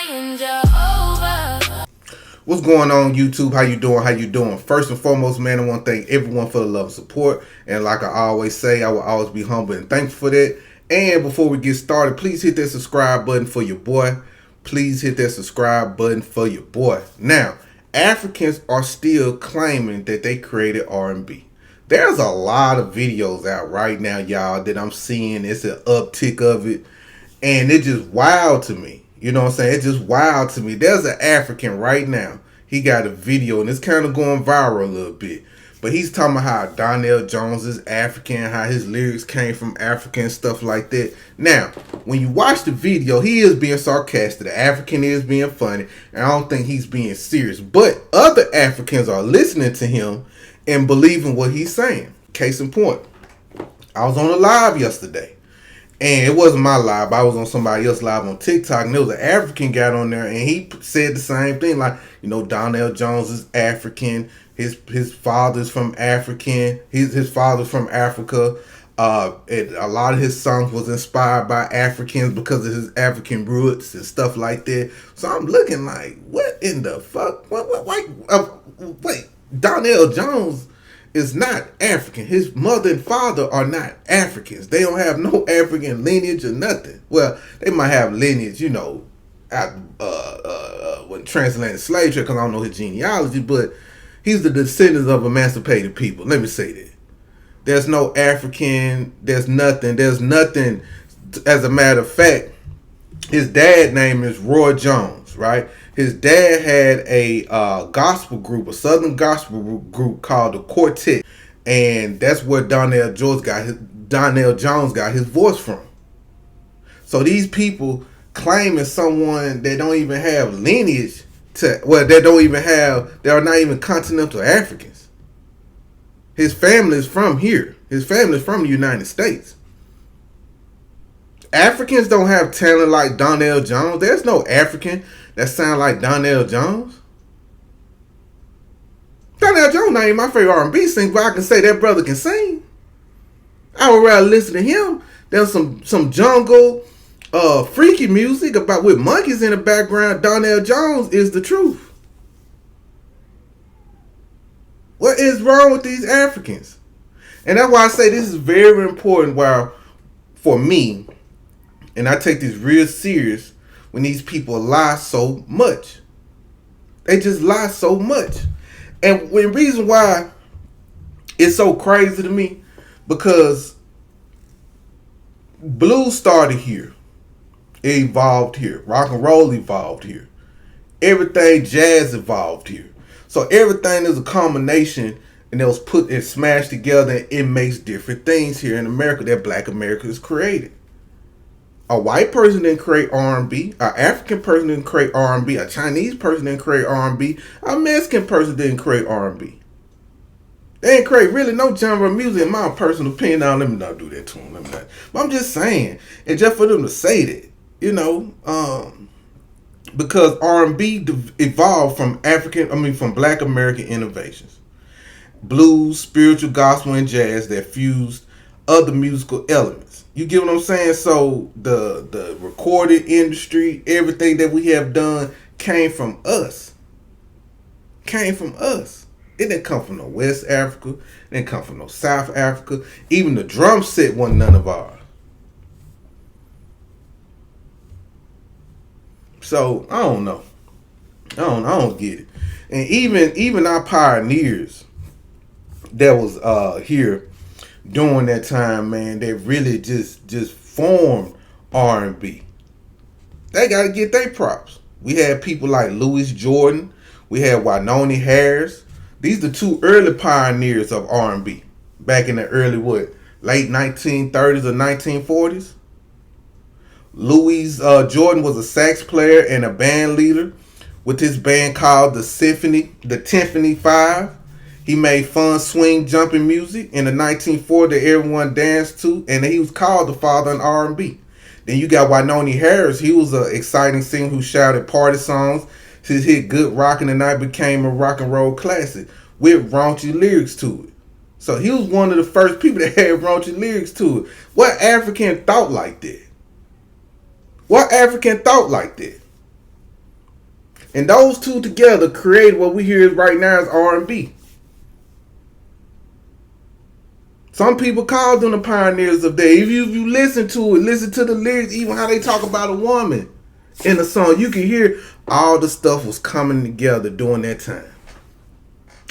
crying Jehovah. What's going on, YouTube? How you doing? How you doing? First and foremost, man, I want to thank everyone for the love and support. And like I always say, I will always be humble and thankful for that. And before we get started, please hit that subscribe button for your boy. Please hit that subscribe button for your boy. Now, Africans are still claiming that they created R&B. There's a lot of videos out right now, y'all, that I'm seeing. It's an uptick of it. And it's just wild to me. You know what I'm saying? It's just wild to me. There's an African right now. He got a video, and it's kind of going viral a little bit. But he's talking about how Donell Jones is African, how his lyrics came from Africa and stuff like that. Now, when you watch the video, he is being sarcastic. The African is being funny. And I don't think he's being serious. But other Africans are listening to him and believing what he's saying. Case in point, I was on a live yesterday. And it wasn't my live. I was on somebody else's live on TikTok. And there was an African guy on there. And he said the same thing. Like, you know, Donell Jones is African. His father's from African. His father's from Africa. A lot of his songs was inspired by Africans because of his African roots and stuff like that. So I'm looking like, what in the fuck? Wait, Donell Jones is not African. His mother and father are not Africans. They don't have no African lineage or nothing. Well, they might have lineage, you know, when transatlantic slave trade, because I don't know his genealogy, but he's the descendant of emancipated people. Let me say that. There's no African, there's nothing. As a matter of fact, his dad's name is Roy Jones, right? His dad had a gospel group, a southern gospel group called the Quartet, and that's where Donell Jones got his voice from. So these people claiming someone that don't even have lineage they are not even continental Africans. His family is from here. His family is from the United States. Africans don't have talent like Donell Jones. There's no African that sound like Donell Jones. Donell Jones not even my favorite R&B singer, but I can say that brother can sing. I would rather listen to him than some jungle, freaky music with monkeys in the background. Donell Jones is the truth. What is wrong with these Africans? And that's why I say this is very important. For me, and I take this real serious, when these people lie so much. They just lie so much. And the reason why it's so crazy to me, because blues started here. It evolved here. Rock and roll evolved here. Everything jazz evolved here. So everything is a combination, and it was put and smashed together, and it makes different things here in America that Black America has created. A white person didn't create R&B. An African person didn't create R&B. A Chinese person didn't create R&B. A Mexican person didn't create R&B. They didn't create really no genre of music, in my personal opinion. Now, let me not do that to them. But I'm just saying, and just for them to say that, you know, because R&B evolved from Black American innovations. Blues, spiritual, gospel, and jazz that fused other musical elements. You get what I'm saying? So the recorded industry, everything that we have done came from us. It didn't come from no West Africa. It didn't come from no South Africa. Even the drum set wasn't none of ours. So I don't know. I don't get it. And even our pioneers that was here during that time, man, they really just formed R&B. They got to get their props. We had people like Louis Jordan. We had Wynonie Harris. These are the two early pioneers of R&B back in the early, late 1930s or 1940s. Louis Jordan was a sax player and a band leader with his band called the Tiffany Five. He made fun swing jumping music in the 1940s that everyone danced to, and he was called the father in R&B. Then you got Wynonie Harris. He was an exciting singer who shouted party songs. His hit Good Rockin' Tonight became a rock and roll classic with raunchy lyrics to it. So he was one of the first people that had raunchy lyrics to it. What African thought like that? What African thought like that? And those two together create what we hear right now as R&B. Some people call them the pioneers of that. If you listen to it, listen to the lyrics, even how they talk about a woman in the song, you can hear all the stuff was coming together during that time.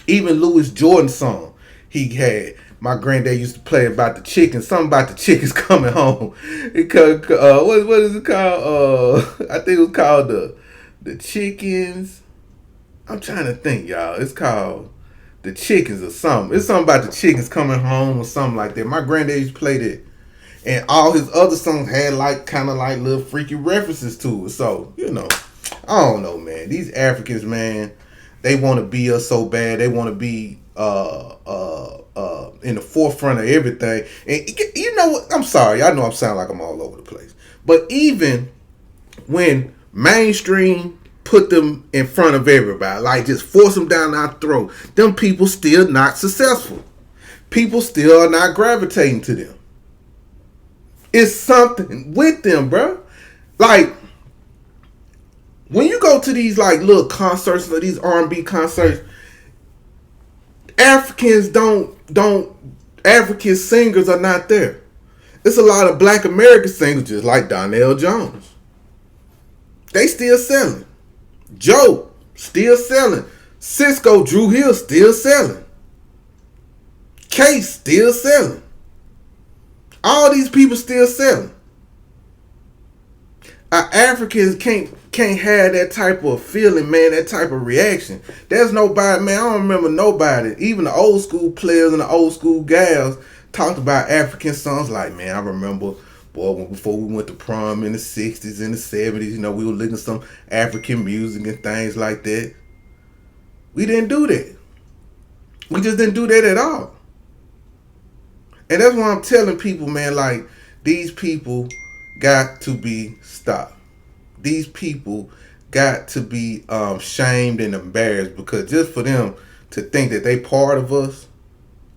Even Louis Jordan's song he had. My granddad used to play about the chickens. Something about the chickens coming home. What is it called? I think it was called the chickens. I'm trying to think, y'all. It's called the chickens or something. It's something about the chickens coming home or something like that. My granddad used to play that. And all his other songs had like kind of like little freaky references to it. So, I don't know, man. These Africans, man, they want to be us so bad. They want to be in the forefront of everything. And you know what? I'm sorry. I know I'm sounding like I'm all over the place. But even when mainstream put them in front of everybody, like just force them down our throat, them people still not successful. People still are not gravitating to them. It's something with them, bro. Like, when you go to these like little concerts or these R&B concerts, African singers are not there. It's a lot of black American singers just like Donnell Jones. They still selling. Joe still selling. Cisco Drew Hill still selling. Case still selling. All these people still selling. Africans can't have that type of feeling, man, that type of reaction. There's nobody, man, I don't remember nobody, even the old school players and the old school gals talked about African songs like, man, I remember, boy, before we went to prom in the 60s and the 70s, we were listening to some African music and things like that. We didn't do that. We just didn't do that at all. And that's why I'm telling people, man, like, these people got to be stopped. These people got to be shamed and embarrassed, because just for them to think that they part of us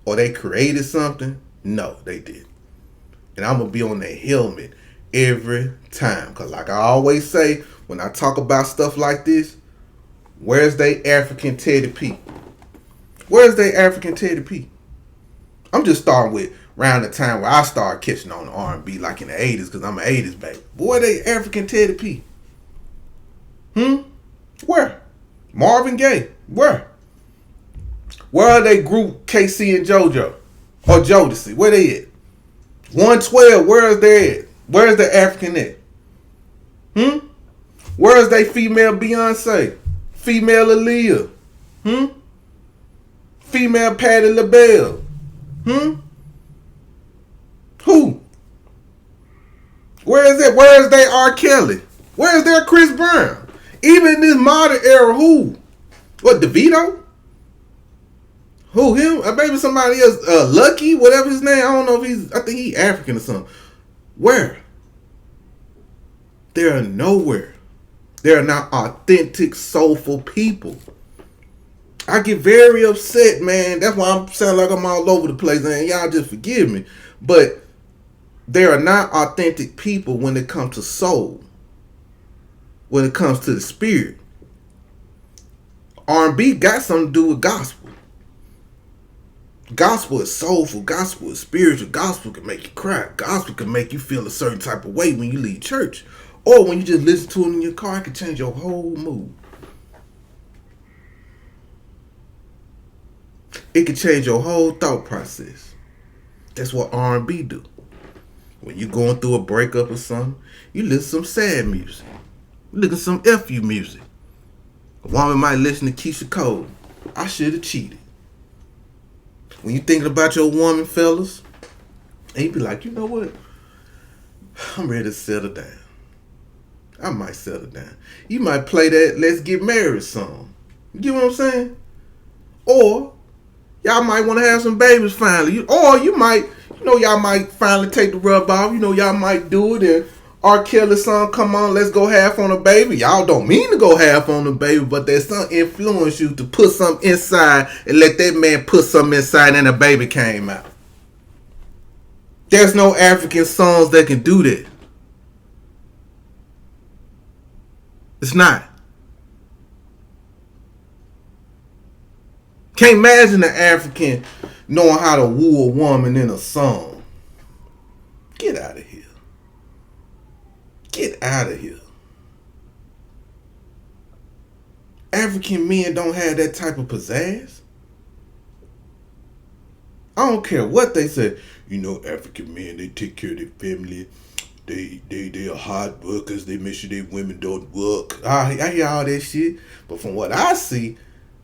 or they created something, no, they didn't. And I'm going to be on their helmet every time. Because like I always say, when I talk about stuff like this, where's they African Teddy P? Where's they African Teddy P? I'm just starting with around the time where I started catching on the R&B, like in the 80s, because I'm an 80s baby. Boy, they African Teddy P. Where? Marvin Gaye. Where? Where are they group KC and JoJo? Or Jodeci? Where they at? 112, where is they at? Where is the African at? Where is they female Beyonce? Female Aaliyah? Female Patti LaBelle? Who? Where is it? Where is they R. Kelly? Where is their Chris Brown? Even in this modern era, who? What, DeVito? Who, him? Maybe somebody else. Lucky, whatever his name. I don't know if I think he's African or something. Where? They are nowhere. They are not authentic, soulful people. I get very upset, man. That's why I'm sounding like I'm all over the place, and y'all just forgive me. But they are not authentic people when it comes to soul. When it comes to the spirit. R&B got something to do with gospel. Gospel is soulful. Gospel is spiritual. Gospel can make you cry. Gospel can make you feel a certain type of way when you leave church. Or when you just listen to it in your car, it can change your whole mood. It can change your whole thought process. That's what R&B do. When you're going through a breakup or something, you listen to some sad music. You listen to some FU music. A woman might listen to Keisha Cole. I should have cheated. When you thinking about your woman, fellas, and you be like, you know what? I'm ready to settle down. I might settle down. You might play that Let's Get Married song. You get what I'm saying? Or y'all might want to have some babies finally. Or you might, y'all might finally take the rub off. Y'all might do it and R. Kelly song come on, let's go half on a baby. Y'all don't mean to go half on a baby, but there's some influence you to put something inside and let that man put something inside and a baby came out. There's no African songs that can do that. It's not. Can't imagine an African knowing how to woo a woman in a song. Get out of here. Get out of here. African men don't have that type of pizzazz. I don't care what they say. You know, African men, they take care of their family. They are hard workers. They make sure their women don't work. I hear all that shit. But from what I see,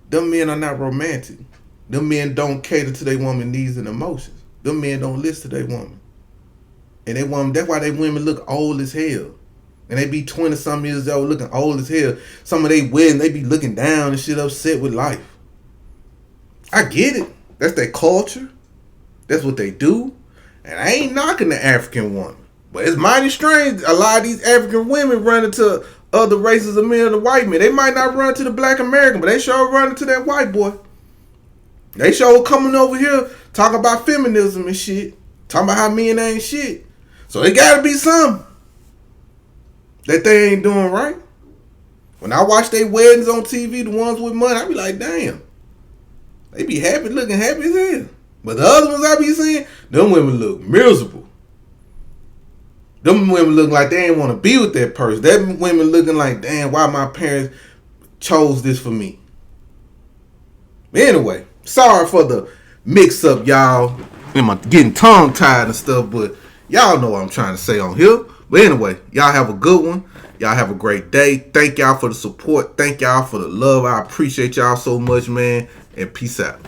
them men are not romantic. Them men don't cater to their woman needs and emotions. Them men don't listen to their woman. And that's why they women look old as hell. And they be 20-something years old looking old as hell. Some of they weddings, they be looking down and shit, upset with life. I get it. That's their culture. That's what they do. And I ain't knocking the African woman. But it's mighty strange. A lot of these African women run into other races of men and the white men. They might not run to the black American, but they sure run into that white boy. They sure coming over here talking about feminism and shit. Talking about how men ain't shit. So they gotta be something that they ain't doing right. When I watch their weddings on TV, the ones with money, I be like, damn. They be happy, looking happy as hell. But the other ones I be seeing, them women look miserable. Them women look like they ain't want to be with that person. Them women looking like, damn, why my parents chose this for me. But anyway, sorry for the mix up, y'all. I'm getting tongue tied and stuff, but y'all know what I'm trying to say on here. But anyway, y'all have a good one. Y'all have a great day. Thank y'all for the support. Thank y'all for the love. I appreciate y'all so much, man. And peace out.